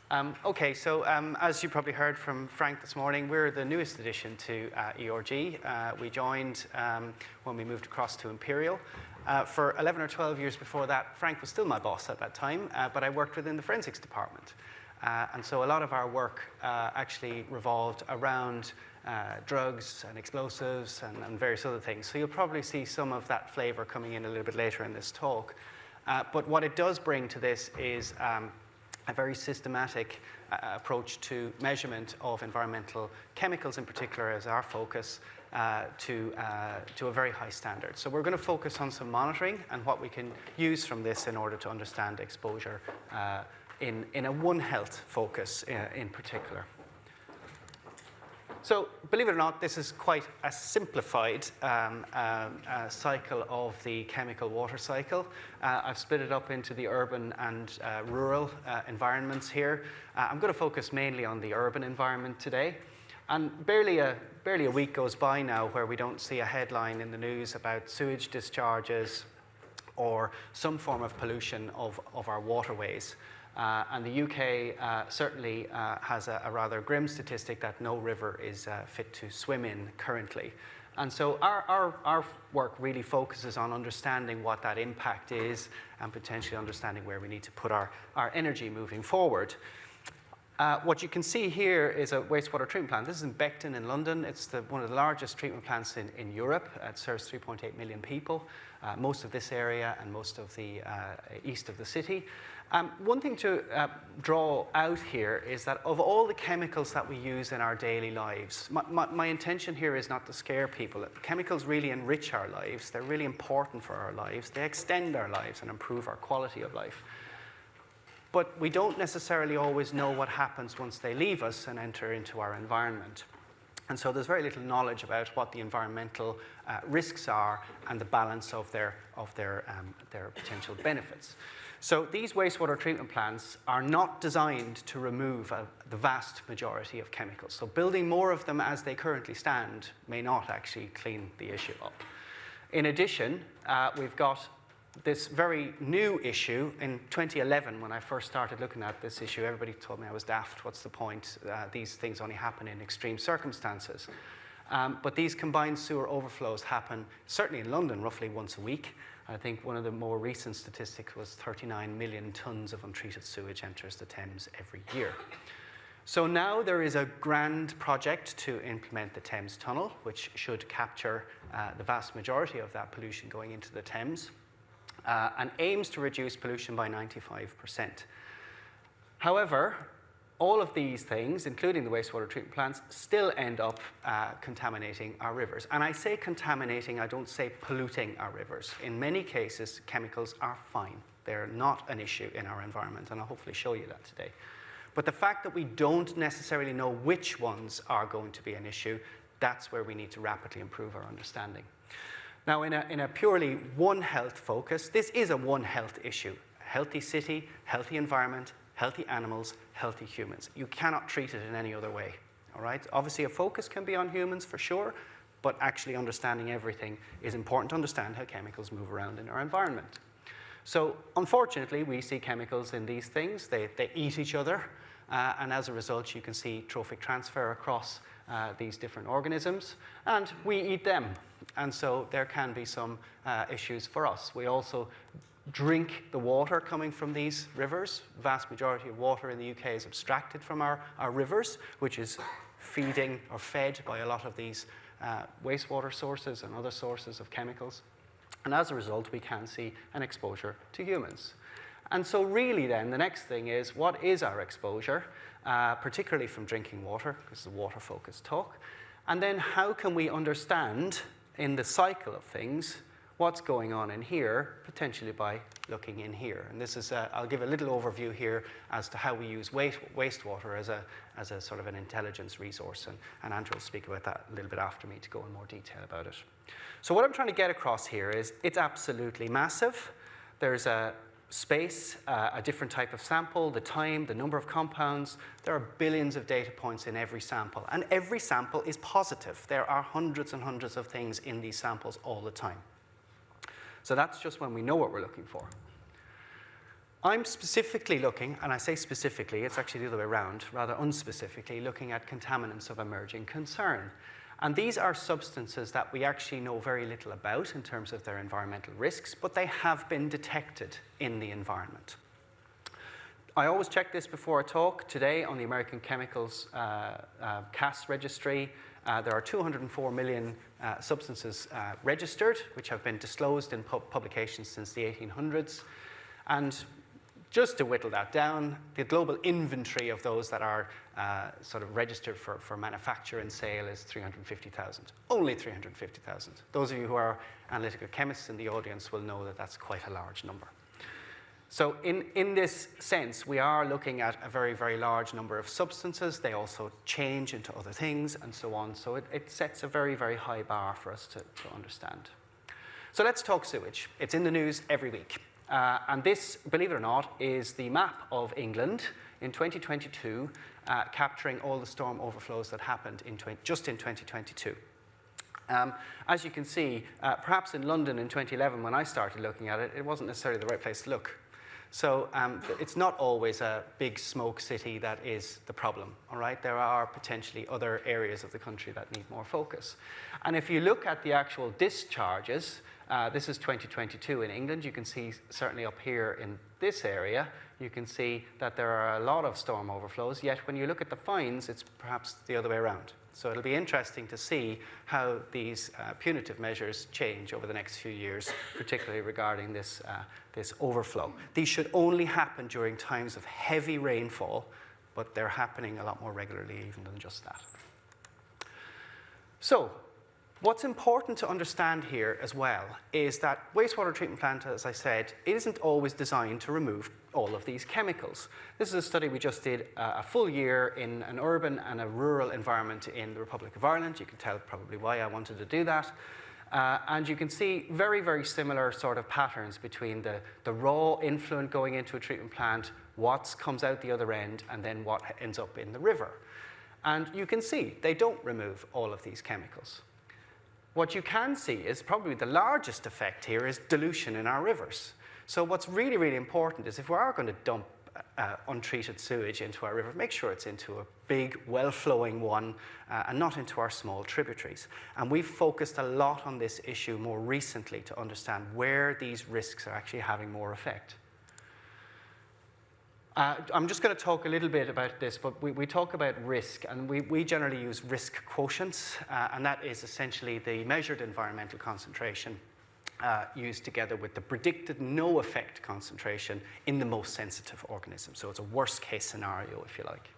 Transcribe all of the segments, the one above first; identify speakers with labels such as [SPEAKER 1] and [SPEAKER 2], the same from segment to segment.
[SPEAKER 1] Okay, so as you probably heard from Frank this morning, we're the newest addition to ERG. We joined when we moved across to Imperial. For 11 or 12 years before that, Frank was still my boss at that time, but I worked within the forensics department. And so a lot of our work actually revolved around drugs and explosives and various other things. So you'll probably see some of that flavor coming in a little bit later in this talk. But what it does bring to this is a very systematic approach to measurement of environmental chemicals in particular as our focus to a very high standard. So we're going to focus on some monitoring and what we can use from this in order to understand exposure in a One Health focus in particular. So, believe it or not, this is quite a simplified cycle of the chemical water cycle. I've split it up into the urban and rural environments here. I'm going to focus mainly on the urban environment today. And barely a week goes by now where we don't see a headline in the news about sewage discharges or some form of pollution of our waterways. And the UK certainly has a rather grim statistic that no river is fit to swim in currently. And so our work really focuses on understanding what that impact is and potentially understanding where we need to put our energy moving forward. What you can see here is a wastewater treatment plant. This is in Beckton in London. It's one of the largest treatment plants in Europe. It serves 3.8 million people, most of this area and most of the east of the city. One thing to draw out here is that of all the chemicals that we use in our daily lives, my intention here is not to scare people. Chemicals really enrich our lives. They're really important for our lives. They extend our lives and improve our quality of life. But we don't necessarily always know what happens once they leave us and enter into our environment. And so there's very little knowledge about what the environmental risks are and the balance of their potential benefits. So these wastewater treatment plants are not designed to remove the vast majority of chemicals. So building more of them as they currently stand may not actually clean the issue up. In addition, we've got this very new issue. In 2011, when I first started looking at this issue, everybody told me I was daft. What's the point? These things only happen in extreme circumstances. But these combined sewer overflows happen, certainly in London, roughly once a week. I think one of the more recent statistics was 39 million tons of untreated sewage enters the Thames every year. So now there is a grand project to implement the Thames Tunnel, which should capture the vast majority of that pollution going into the Thames, and aims to reduce pollution by 95%. However, all of these things, including the wastewater treatment plants, still end up contaminating our rivers. And I say contaminating, I don't say polluting our rivers. In many cases, chemicals are fine. They're not an issue in our environment, and I'll hopefully show you that today. But the fact that we don't necessarily know which ones are going to be an issue, that's where we need to rapidly improve our understanding. Now, in a purely One Health focus, this is a One Health issue. Healthy city, healthy environment, healthy animals, healthy humans. You cannot treat it in any other way, all right? Obviously, a focus can be on humans for sure, but actually understanding everything is important to understand how chemicals move around in our environment. So, unfortunately, we see chemicals in these things. They eat each other, and as a result, you can see trophic transfer across these different organisms, and we eat them. And so there can be some issues for us. We also drink the water coming from these rivers. The vast majority of water in the UK is abstracted from our rivers, which is feeding or fed by a lot of these wastewater sources and other sources of chemicals. And as a result, we can see an exposure to humans. And so really then, the next thing is, what is our exposure, particularly from drinking water, because it's a water-focused talk. And then how can we understand, in the cycle of things, what's going on in here, potentially by looking in here. And this is, I'll give a little overview here as to how we use wastewater as a sort of an intelligence resource. And Andrew will speak about that a little bit after me to go in more detail about it. So what I'm trying to get across here is it's absolutely massive. There's a space, a different type of sample, the time, the number of compounds. There are billions of data points in every sample. And every sample is positive. There are hundreds and hundreds of things in these samples all the time. So that's just when we know what we're looking for. I'm specifically looking, and I say specifically, it's actually the other way around, rather unspecifically, looking at contaminants of emerging concern. And these are substances that we actually know very little about in terms of their environmental risks, but they have been detected in the environment. I always check this before I talk. Today on the American Chemicals CAS registry, there are 204 million substances registered, which have been disclosed in publications since the 1800s. And just to whittle that down, the global inventory of those that are sort of registered for manufacture and sale is 350,000. Only 350,000. Those of you who are analytical chemists in the audience will know that that's quite a large number. So in this sense, we are looking at a very, very large number of substances. They also change into other things and so on. So it sets a very, very high bar for us to understand. So let's talk sewage. It's in the news every week. And this, believe it or not, is the map of England in 2022, capturing all the storm overflows that happened just in 2022. As you can see, perhaps in London in 2011, when I started looking at it, it wasn't necessarily the right place to look. So it's not always a big smoke city that is the problem, all right? There are potentially other areas of the country that need more focus. And if you look at the actual discharges, this is 2022 in England. You can see certainly up here in this area, you can see that there are a lot of storm overflows, yet when you look at the fines, it's perhaps the other way around. So it'll be interesting to see how these punitive measures change over the next few years, particularly regarding this overflow. These should only happen during times of heavy rainfall, but they're happening a lot more regularly even than just that. So what's important to understand here as well is that wastewater treatment plant, as I said, it isn't always designed to remove all of these chemicals. This is a study we just did a full year in an urban and a rural environment in the Republic of Ireland. You can tell probably why I wanted to do that. And you can see very, very similar sort of patterns between the raw influent going into a treatment plant, what comes out the other end, and then what ends up in the river. And you can see they don't remove all of these chemicals. What you can see is probably the largest effect here is dilution in our rivers. So what's really, really important is if we are going to dump untreated sewage into our river, make sure it's into a big, well-flowing one and not into our small tributaries. And we've focused a lot on this issue more recently to understand where these risks are actually having more effect. I'm just going to talk a little bit about this, but we talk about risk, and we generally use risk quotients, and that is essentially the measured environmental concentration used together with the predicted no-effect concentration in the most sensitive organism. So it's a worst-case scenario, if you like.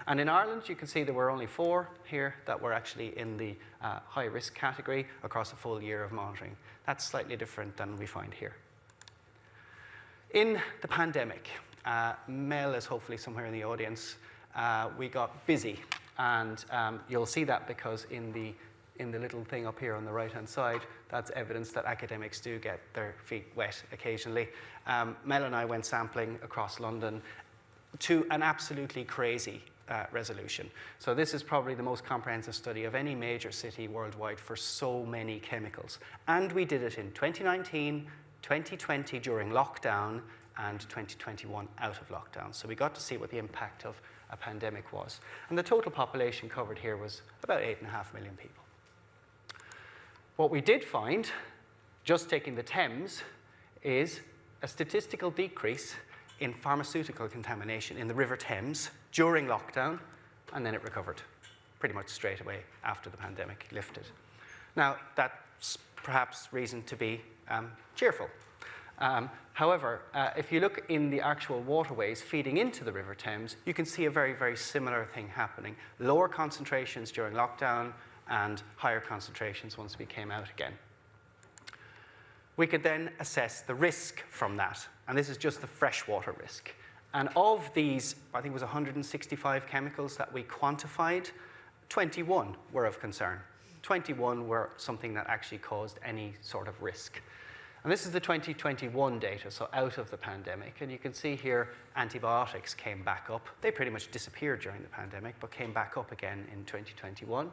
[SPEAKER 1] And in Ireland, you can see there were only 4 here that were actually in the high-risk category across a full year of monitoring. That's slightly different than we find here. In the pandemic, Mel is hopefully somewhere in the audience. We got busy, and you'll see that because in the little thing up here on the right-hand side, that's evidence that academics do get their feet wet occasionally. Mel and I went sampling across London to an absolutely crazy resolution. So this is probably the most comprehensive study of any major city worldwide for so many chemicals. And we did it in 2019, 2020 during lockdown, and 2021 out of lockdown. So we got to see what the impact of a pandemic was. And the total population covered here was about 8.5 million people. What we did find, just taking the Thames, is a statistical decrease in pharmaceutical contamination in the River Thames during lockdown, and then it recovered pretty much straight away after the pandemic lifted. Now, that's perhaps reason to be cheerful. However, if you look in the actual waterways feeding into the River Thames, you can see a very, very similar thing happening. Lower concentrations during lockdown and higher concentrations once we came out again. We could then assess the risk from that, and this is just the freshwater risk. And of these, I think it was 165 chemicals that we quantified, 21 were of concern. 21 were something that actually caused any sort of risk. And this is the 2021 data, so out of the pandemic. And you can see here antibiotics came back up. They pretty much disappeared during the pandemic, but came back up again in 2021.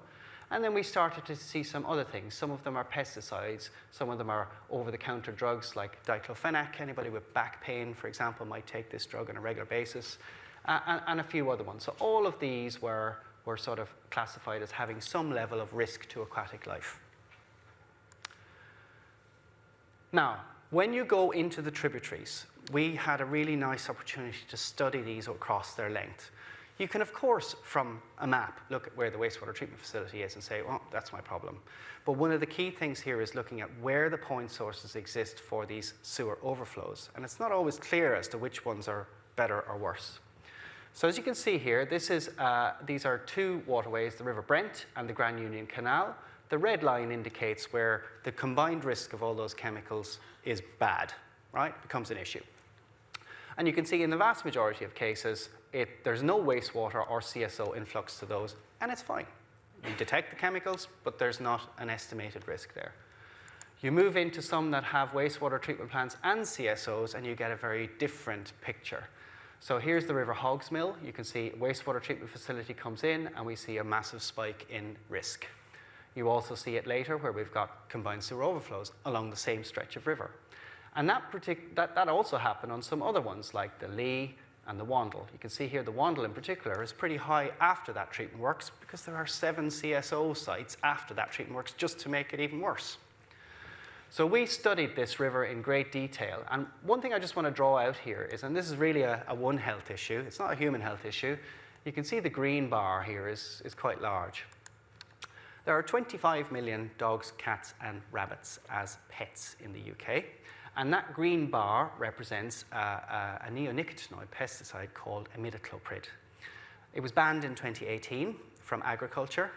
[SPEAKER 1] And then we started to see some other things. Some of them are pesticides. Some of them are over-the-counter drugs like diclofenac. Anybody with back pain, for example, might take this drug on a regular basis, and a few other ones. So all of these were sort of classified as having some level of risk to aquatic life. Now, when you go into the tributaries, we had a really nice opportunity to study these across their length. You can, of course, from a map, look at where the wastewater treatment facility is and say, well, that's my problem. But one of the key things here is looking at where the point sources exist for these sewer overflows. And it's not always clear as to which ones are better or worse. So as you can see here, these are two waterways, the River Brent and the Grand Union Canal. The red line indicates where the combined risk of all those chemicals is bad, right? It becomes an issue. And you can see in the vast majority of cases, there's no wastewater or CSO influx to those, and it's fine. You detect the chemicals, but there's not an estimated risk there. You move into some that have wastewater treatment plants and CSOs, and you get a very different picture. So here's the River Hoggs Mill. You can see wastewater treatment facility comes in, and we see a massive spike in risk. You also see it later where we've got combined sewer overflows along the same stretch of river. And that also happened on some other ones like the Lee and the Wandle. You can see here the Wandle in particular is pretty high after that treatment works because there are 7 CSO sites after that treatment works just to make it even worse. So we studied this river in great detail. And one thing I just want to draw out here is, and this is really a one health issue, it's not a human health issue. You can see the green bar here is quite large. There are 25 million dogs, cats, and rabbits as pets in the UK. And that green bar represents a neonicotinoid pesticide called imidacloprid. It was banned in 2018 from agriculture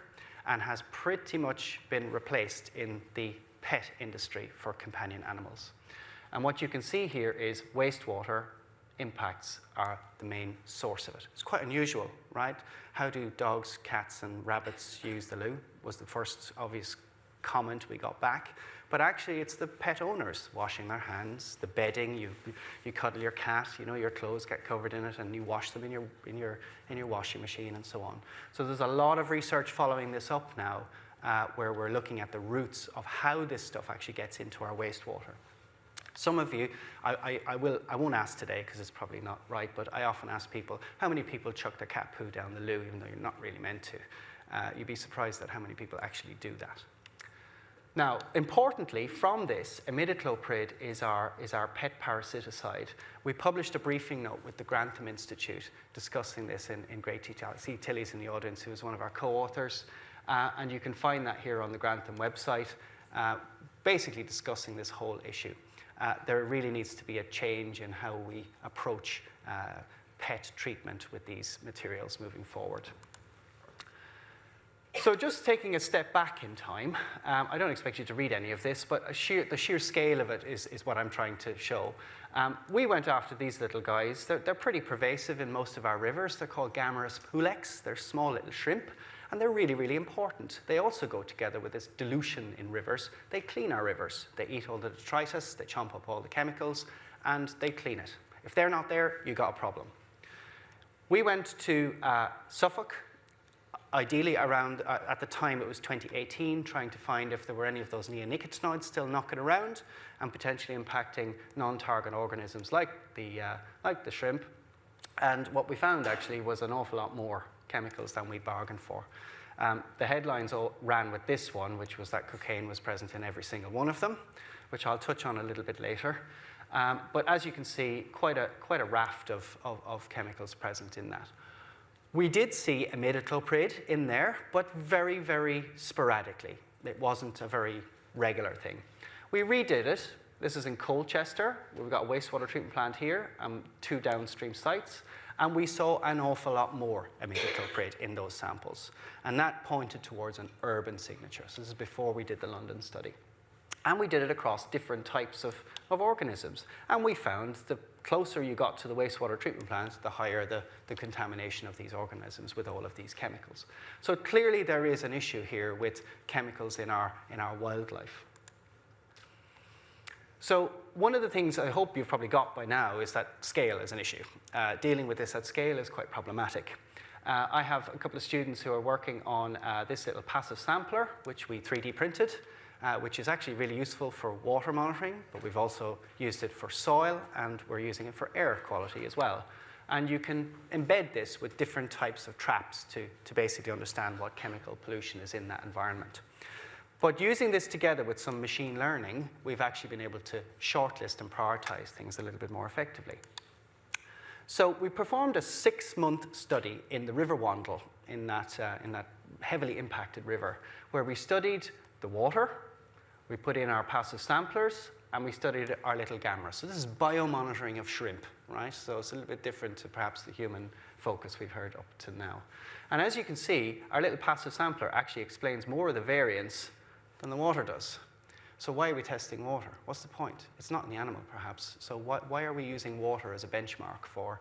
[SPEAKER 1] and has pretty much been replaced in the pet industry for companion animals. And what you can see here is wastewater impacts are the main source of it. It's quite unusual, right? How do dogs, cats, and rabbits use the loo was the first obvious comment we got back. But actually, it's the pet owners washing their hands, the bedding. You cuddle your cat, you know, your clothes get covered in it, and you wash them in your washing machine and so on. So there's a lot of research following this up now, where we're looking at the roots of how this stuff actually gets into our wastewater. Some of you, I won't ask today because it's probably not right, but I often ask people, how many people chuck their cat poo down the loo even though you're not really meant to? You'd be surprised at how many people actually do that. Now, importantly, from this, imidacloprid is our pet parasiticide. We published a briefing note with the Grantham Institute discussing this in great detail. I see Tilly's in the audience, who is one of our co-authors, and you can find that here on the Grantham website, basically discussing this whole issue. There really needs to be a change in how we approach pet treatment with these materials moving forward. So just taking a step back in time, I don't expect you to read any of this, but the sheer scale of it is what I'm trying to show. We went after these little guys. They're pretty pervasive in most of our rivers. They're called Gammarus pulex. They're small little shrimp, and they're really, really important. They also go together with this dilution in rivers. They clean our rivers. They eat all the detritus, they chomp up all the chemicals, and they clean it. If they're not there, you got a problem. We went to Suffolk, ideally around, at the time it was 2018, trying to find if there were any of those neonicotinoids still knocking around and potentially impacting non-target organisms like the shrimp. And what we found actually was an awful lot more chemicals than we bargained for. The headlines all ran with this one, which was that cocaine was present in every single one of them, which I'll touch on a little bit later. But as you can see, quite a raft of chemicals present in that. We did see imidacloprid in there, but very, very sporadically. It wasn't a very regular thing. We redid it. This is in Colchester. We've got a wastewater treatment plant here, 2 downstream sites, and we saw an awful lot more imidacloprid in those samples. And that pointed towards an urban signature. So this is before we did the London study. And we did it across different types of organisms. And we found the closer you got to the wastewater treatment plant, the higher the contamination of these organisms with all of these chemicals. So clearly there is an issue here with chemicals in our wildlife. So one of the things I hope you've probably got by now is that scale is an issue. Dealing with this at scale is quite problematic. I have a couple of students who are working on this little passive sampler, which we 3D printed, which is actually really useful for water monitoring, but we've also used it for soil, and we're using it for air quality as well. And you can embed this with different types of traps to basically understand what chemical pollution is in that environment. But using this together with some machine learning, we've actually been able to shortlist and prioritize things a little bit more effectively. So we performed a 6-month study in the River Wandle, in that heavily impacted river, where we studied the water, we put in our passive samplers, and we studied our little gamma. So this is biomonitoring of shrimp, right? So it's a little bit different to perhaps the human focus we've heard up to now. And as you can see, our little passive sampler actually explains more of the variance than the water does. So why are we testing water? What's the point? It's not in the animal, perhaps. So why are we using water as a benchmark for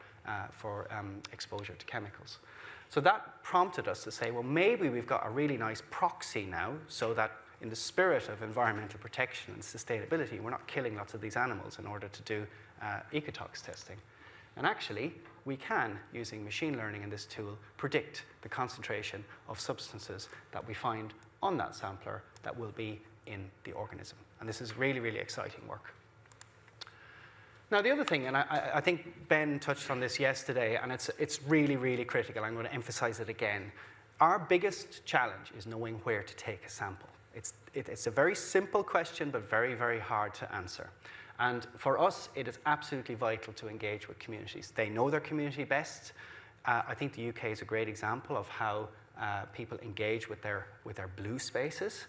[SPEAKER 1] exposure to chemicals? So that prompted us to say, well, maybe we've got a really nice proxy now, so that in the spirit of environmental protection and sustainability, we're not killing lots of these animals in order to do ecotox testing. And actually, we can, using machine learning in this tool, predict the concentration of substances that we find on that sampler that will be in the organism. And this is really, really exciting work. Now, the other thing, and I think Ben touched on this yesterday, and it's really, really critical. I'm going to emphasize it again. Our biggest challenge is knowing where to take a sample. It's a very simple question, but very, very hard to answer. And for us, it is absolutely vital to engage with communities. They know their community best. I think the UK is a great example of how people engage with their blue spaces.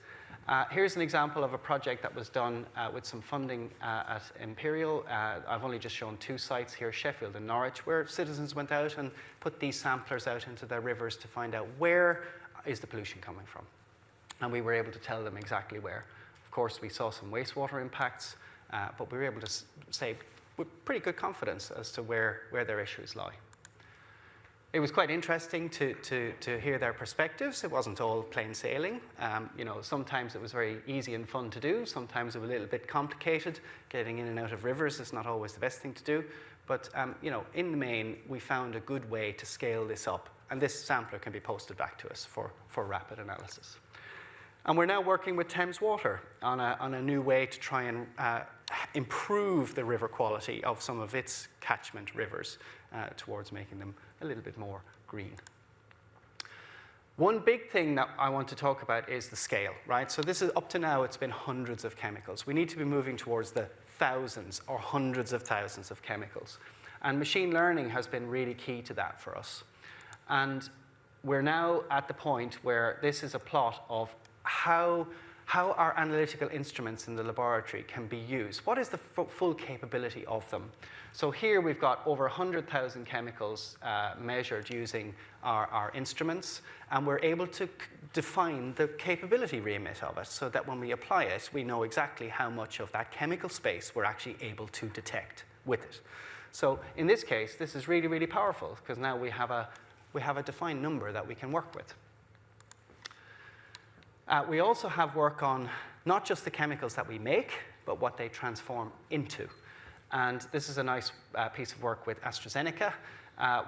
[SPEAKER 1] Here's an example of a project that was done with some funding at Imperial. I've only just shown 2 sites here, Sheffield and Norwich, where citizens went out and put these samplers out into their rivers to find out where is the pollution coming from. And we were able to tell them exactly where. Of course, we saw some wastewater impacts, but we were able to say with pretty good confidence as to where their issues lie. It was quite interesting to hear their perspectives. It wasn't all plain sailing. Sometimes it was very easy and fun to do. Sometimes it was a little bit complicated. Getting in and out of rivers is not always the best thing to do. But in the main, we found a good way to scale this up. And this sampler can be posted back to us for rapid analysis. And we're now working with Thames Water on a new way to try and improve the river quality of some of its catchment rivers towards making them a little bit more green. One big thing that I want to talk about is the scale, right? So this is, up to now, it's been hundreds of chemicals. We need to be moving towards the thousands or hundreds of thousands of chemicals. And machine learning has been really key to that for us. And we're now at the point where this is a plot of how our analytical instruments in the laboratory can be used. What is the full capability of them? So here we've got over 100,000 chemicals measured using our instruments, and we're able to define the capability remit of it so that when we apply it, we know exactly how much of that chemical space we're actually able to detect with it. So in this case, this is really, really powerful, because now we have a defined number that we can work with. We also have work on not just the chemicals that we make, but what they transform into. And this is a nice piece of work with AstraZeneca,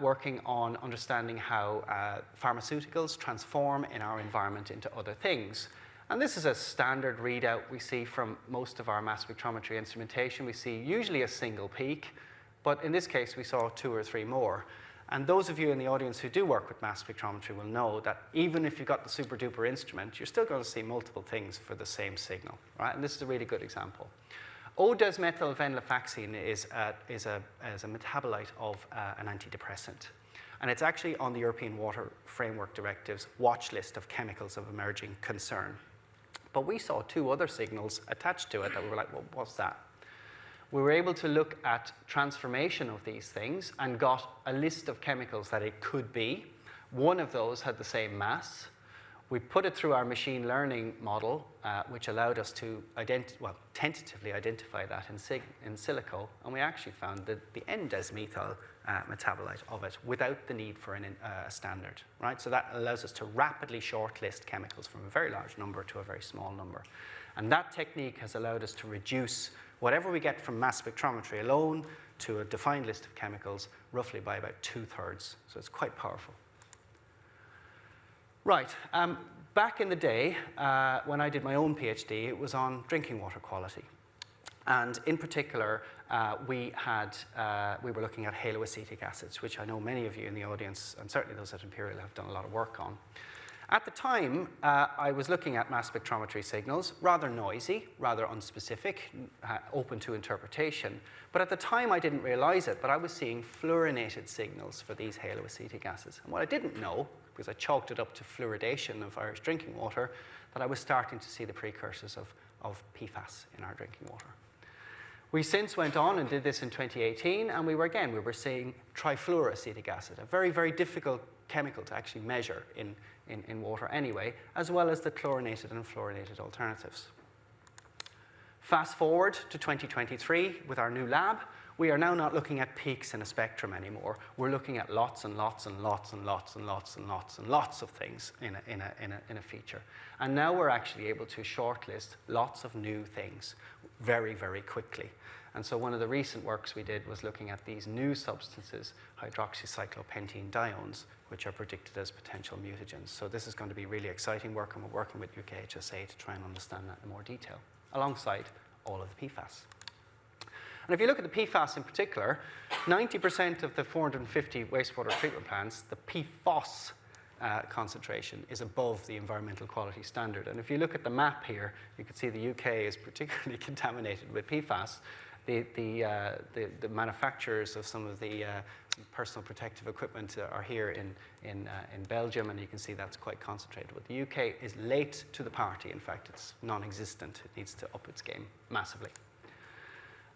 [SPEAKER 1] working on understanding how pharmaceuticals transform in our environment into other things. And this is a standard readout we see from most of our mass spectrometry instrumentation. We see usually a single peak, but in this case, we saw 2 or 3 more. And those of you in the audience who do work with mass spectrometry will know that even if you've got the super duper instrument, you're still going to see multiple things for the same signal, right? And this is a really good example. O-desmethylvenlafaxine is a metabolite of an antidepressant. And it's actually on the European Water Framework Directive's watch list of chemicals of emerging concern. But we saw 2 other signals attached to it that we were like, well, what's that? We were able to look at transformation of these things and got a list of chemicals that it could be. One of those had the same mass. We put it through our machine learning model, which allowed us to tentatively identify that in silico, and we actually found the N-desmethyl metabolite of it without the need for a standard, right? So that allows us to rapidly shortlist chemicals from a very large number to a very small number. And that technique has allowed us to reduce whatever we get from mass spectrometry alone to a defined list of chemicals roughly by about 2/3. So it's quite powerful. Right. Back in the day, when I did my own PhD, it was on drinking water quality. And in particular, we were looking at haloacetic acids, which I know many of you in the audience, and certainly those at Imperial, have done a lot of work on. At the time, I was looking at mass spectrometry signals, rather noisy, rather unspecific, open to interpretation. But at the time, I didn't realize it, but I was seeing fluorinated signals for these haloacetic acids. And what I didn't know, because I chalked it up to fluoridation of Irish drinking water, that I was starting to see the precursors of PFAS in our drinking water. We since went on and did this in 2018, and we were seeing trifluoroacetic acid, a very, very difficult chemical to actually measure in water anyway, as well as the chlorinated and fluorinated alternatives. Fast forward to 2023 with our new lab, we are now not looking at peaks in a spectrum anymore. We're looking at lots and lots and lots and lots and lots and lots and lots of things in a feature. And now we're actually able to shortlist lots of new things very, very quickly. And so one of the recent works we did was looking at these new substances, hydroxycyclopentene diones, which are predicted as potential mutagens. So this is going to be really exciting work, and we're working with UKHSA to try and understand that in more detail, alongside all of the PFAS. And if you look at the PFAS in particular, 90% of the 450 wastewater treatment plants, the PFOS concentration is above the environmental quality standard. And if you look at the map here, you can see the UK is particularly contaminated with PFAS. The manufacturers of some of the personal protective equipment are here in Belgium, and you can see that's quite concentrated. But the UK is late to the party. In fact, it's non-existent. It needs to up its game massively.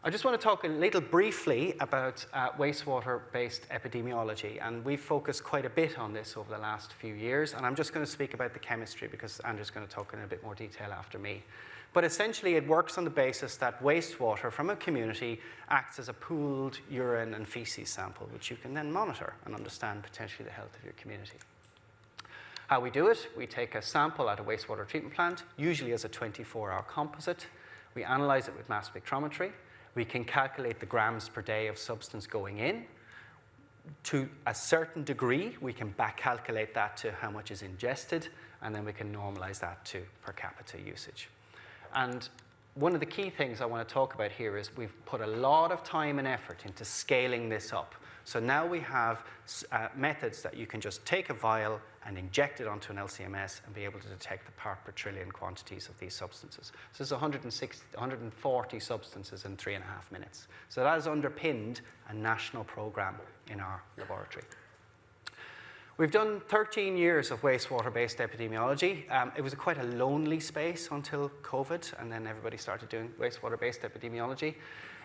[SPEAKER 1] I just want to talk a little briefly about wastewater-based epidemiology, and we've focused quite a bit on this over the last few years, and I'm just going to speak about the chemistry because Andrew's going to talk in a bit more detail after me. But essentially, it works on the basis that wastewater from a community acts as a pooled urine and feces sample, which you can then monitor and understand potentially the health of your community. How we do it, we take a sample at a wastewater treatment plant, usually as a 24-hour composite. We analyze it with mass spectrometry. We can calculate the grams per day of substance going in. To a certain degree, we can back calculate that to how much is ingested, and then we can normalize that to per capita usage. And one of the key things I want to talk about here is we've put a lot of time and effort into scaling this up. So now we have methods that you can just take a vial and inject it onto an LC-MS and be able to detect the part per trillion quantities of these substances. So this is 140 substances in 3.5 minutes. So that has underpinned a national program in our laboratory. We've done 13 years of wastewater-based epidemiology. It was quite a lonely space until COVID, and then everybody started doing wastewater-based epidemiology.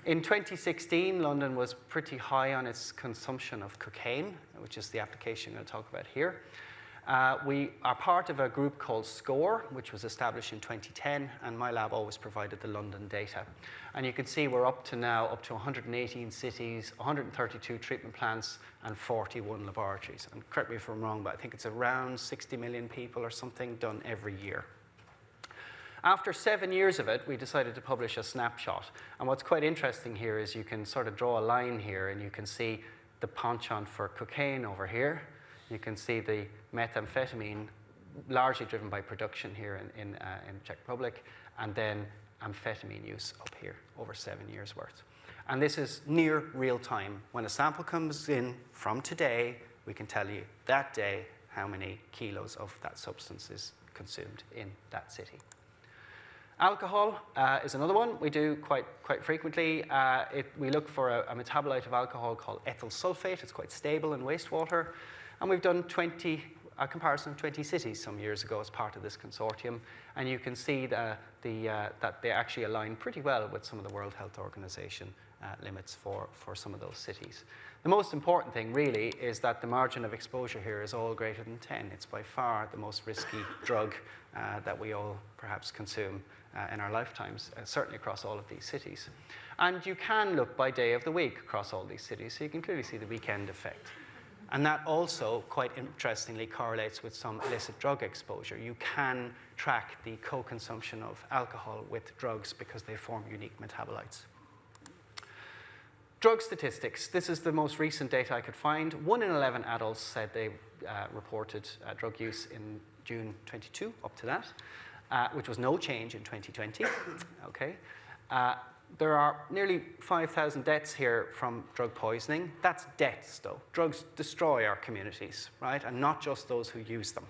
[SPEAKER 1] In 2016, London was pretty high on its consumption of cocaine, which is the application I'm going to talk about here. We are part of a group called SCORE, which was established in 2010, and my lab always provided the London data. And you can see we're up to 118 cities, 132 treatment plants, and 41 laboratories. And correct me if I'm wrong, but I think it's around 60 million people or something done every year. After 7 years of it, we decided to publish a snapshot. And what's quite interesting here is you can sort of draw a line here, and you can see the penchant for cocaine over here. You can see the methamphetamine, largely driven by production here in Czech Republic, and then amphetamine use up here, over 7 years' worth. And this is near real time. When a sample comes in from today, we can tell you that day how many kilos of that substance is consumed in that city. Alcohol is another one we do quite frequently. We look for a metabolite of alcohol called ethyl sulfate. It's quite stable in wastewater. And we've done a comparison of 20 cities some years ago as part of this consortium. And you can see that they actually align pretty well with some of the World Health Organization limits for some of those cities. The most important thing really is that the margin of exposure here is all greater than 10. It's by far the most risky drug that we all perhaps consume in our lifetimes, certainly across all of these cities. And you can look by day of the week across all these cities, so you can clearly see the weekend effect. And that also, quite interestingly, correlates with some illicit drug exposure. You can track the co-consumption of alcohol with drugs because they form unique metabolites. Drug statistics. This is the most recent data I could find. 1 in 11 adults said they reported drug use in June 22, up to that, which was no change in 2020. Okay. There are nearly 5,000 deaths here from drug poisoning. That's deaths, though. Drugs destroy our communities, right? And not just those who use them.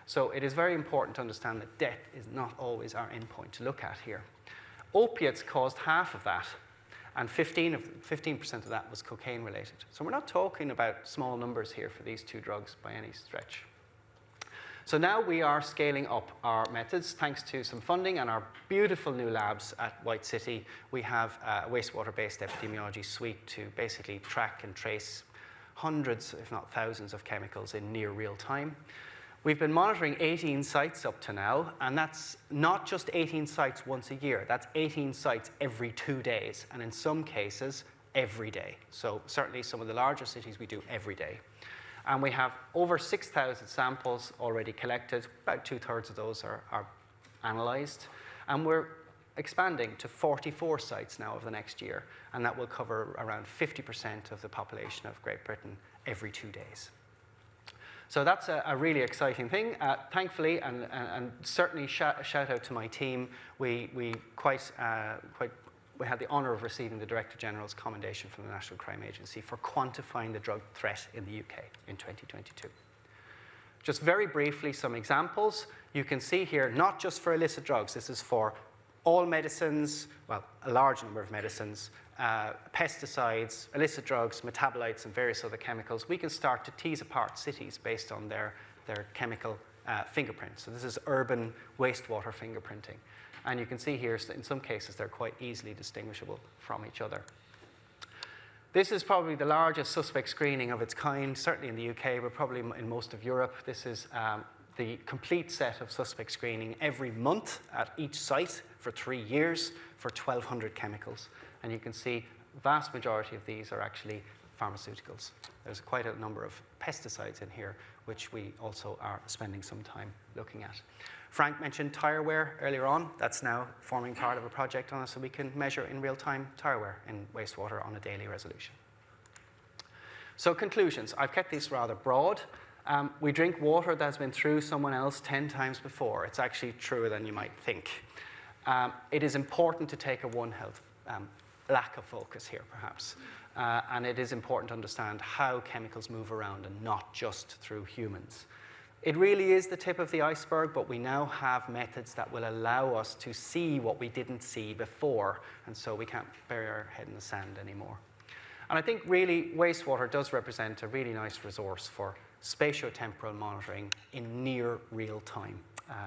[SPEAKER 1] So it is very important to understand that death is not always our endpoint to look at here. Opiates caused half of that, and 15% of that was cocaine related. So we're not talking about small numbers here for these two drugs by any stretch. So now we are scaling up our methods thanks to some funding and our beautiful new labs at White City. We have a wastewater-based epidemiology suite to basically track and trace hundreds, if not thousands, of chemicals in near real time. We've been monitoring 18 sites up to now, and that's not just 18 sites once a year. That's 18 sites every 2 days, and in some cases, every day. So certainly some of the larger cities we do every day. And we have over 6,000 samples already collected. About 2/3 of those are analyzed. And we're expanding to 44 sites now over the next year. And that will cover around 50% of the population of Great Britain every 2 days. So that's a really exciting thing. Thankfully, and certainly shout out to my team, we had the honor of receiving the Director General's commendation from the National Crime Agency for quantifying the drug threat in the UK in 2022. Just very briefly, some examples. You can see here, not just for illicit drugs, this is for all medicines, well, a large number of medicines, pesticides, illicit drugs, metabolites, and various other chemicals. We can start to tease apart cities based on their chemical fingerprints. So this is urban wastewater fingerprinting. And you can see here, in some cases, they're quite easily distinguishable from each other. This is probably the largest suspect screening of its kind, certainly in the UK, but probably in most of Europe. This is the complete set of suspect screening every month at each site for 3 years for 1,200 chemicals. And you can see the vast majority of these are actually pharmaceuticals. There's quite a number of pesticides in here, which we also are spending some time looking at. Frank mentioned tire wear earlier on. That's now forming part of a project on us, so we can measure in real time tire wear in wastewater on a daily resolution. So conclusions. I've kept these rather broad. We drink water that's been through someone else 10 times before. It's actually truer than you might think. It is important to take a One Health lack of focus here, perhaps. And it is important to understand how chemicals move around and not just through humans. It really is the tip of the iceberg, but we now have methods that will allow us to see what we didn't see before, and so we can't bury our head in the sand anymore. And I think really wastewater does represent a really nice resource for spatiotemporal monitoring in near real time.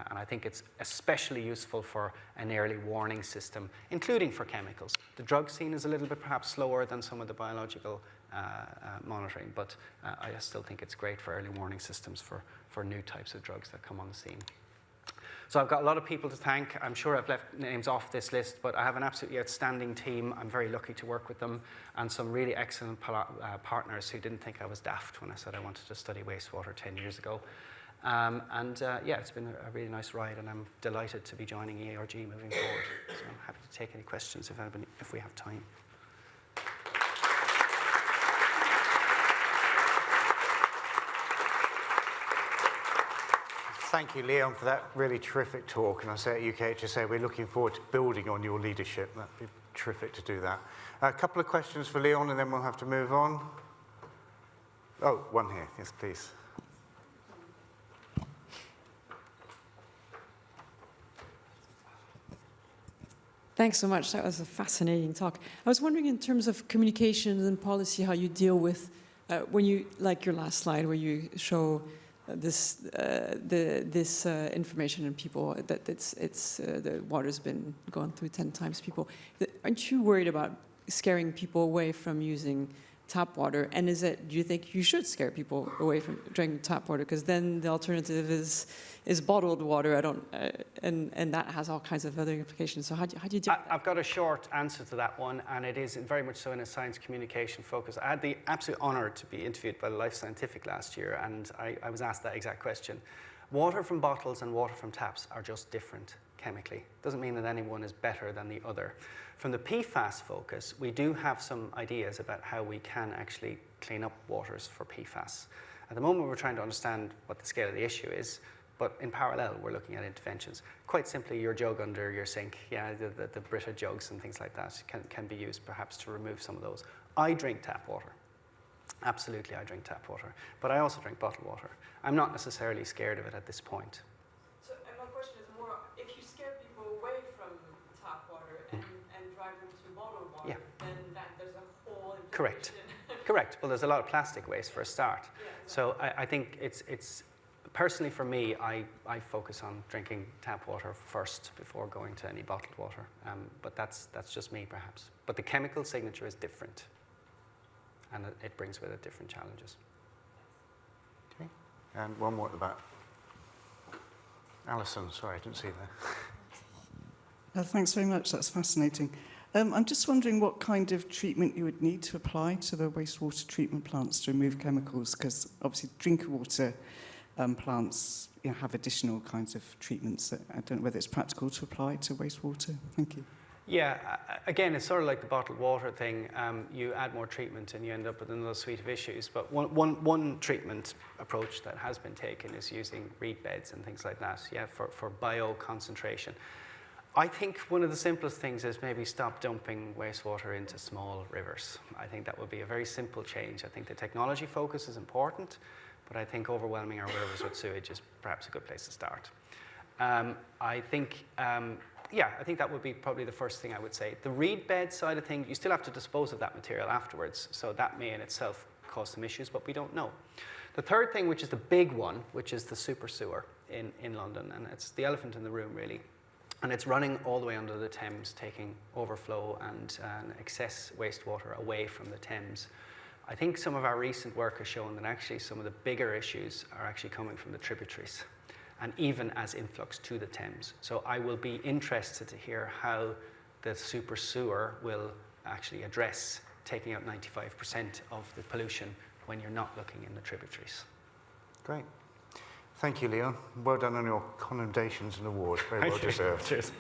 [SPEAKER 1] And I think it's especially useful for an early warning system, including for chemicals. The drug scene is a little bit perhaps slower than some of the biological monitoring, but I still think it's great for early warning systems for new types of drugs that come on the scene. So I've got a lot of people to thank. I'm sure I've left names off this list, but I have an absolutely outstanding team. I'm very lucky to work with them, and some really excellent partners who didn't think I was daft when I said I wanted to study wastewater 10 years ago. Yeah, it's been a really nice ride, and I'm delighted to be joining ERG moving forward. So I'm happy to take any questions if we have time.
[SPEAKER 2] Thank you, Leon, for that really terrific talk. And I say at UKHSA, we're looking forward to building on your leadership. That'd be terrific to do that. A couple of questions for Leon, and then we'll have to move on. Oh, one here. Yes, please.
[SPEAKER 3] Thanks so much. That was a fascinating talk. I was wondering, in terms of communications and policy, how you deal with when you, like your last slide, where you show this information and people that the water's been gone through 10 times. People, aren't you worried about scaring people away from using tap water? And do you think you should scare people away from drinking tap water? Because then the alternative is bottled water. And that has all kinds of other implications. So how do you do that?
[SPEAKER 1] I've got a short answer to that one, and it is very much so in a science communication focus. I had the absolute honor to be interviewed by Life Scientific last year, and I was asked that exact question. Water from bottles and water from taps are just different chemically. Doesn't mean that any one is better than the other. From the PFAS focus, we do have some ideas about how we can actually clean up waters for PFAS. At the moment, we're trying to understand what the scale of the issue is, but in parallel, we're looking at interventions. Quite simply, your jug under your sink, the Brita jugs and things like that can be used perhaps to remove some of those. I drink tap water. Absolutely, I drink tap water, but I also drink bottled water. I'm not necessarily scared of it at this point.
[SPEAKER 3] So, and my question is more, if you scare people away from tap water and drive them to bottled water, then there's a whole
[SPEAKER 1] Correct. Correct. Well, there's a lot of plastic waste for a start. So I think it's personally for me, I focus on drinking tap water first before going to any bottled water. But that's just me, perhaps. But the chemical signature is different, and it brings with it different challenges.
[SPEAKER 2] Okay. And one more at the back. Alison, sorry, I didn't see you there.
[SPEAKER 4] Thanks very much. That's fascinating. I'm just wondering what kind of treatment you would need to apply to the wastewater treatment plants to remove chemicals, because obviously drinking water plants have additional kinds of treatments that I don't know whether it's practical to apply to wastewater. Thank you.
[SPEAKER 1] Yeah, again, it's sort of like the bottled water thing. You add more treatment and you end up with another suite of issues. But one treatment approach that has been taken is using reed beds and things like that, for bioconcentration. I think one of the simplest things is maybe stop dumping wastewater into small rivers. I think that would be a very simple change. I think the technology focus is important, but I think overwhelming our rivers with sewage is perhaps a good place to start. I think that would be probably the first thing I would say. The reed bed side of things, you still have to dispose of that material afterwards, so that may in itself cause some issues, but we don't know. The third thing, which is the big one, which is the super sewer in London, and it's the elephant in the room, really. And it's running all the way under the Thames, taking overflow and excess wastewater away from the Thames. I think some of our recent work has shown that actually some of the bigger issues are actually coming from the tributaries, and even as influx to the Thames. So I will be interested to hear how the super sewer will actually address taking out 95% of the pollution when you're not looking in the tributaries.
[SPEAKER 2] Great. Thank you, Leon. Well done on your commendations and awards. Very well deserved.
[SPEAKER 1] Cheers.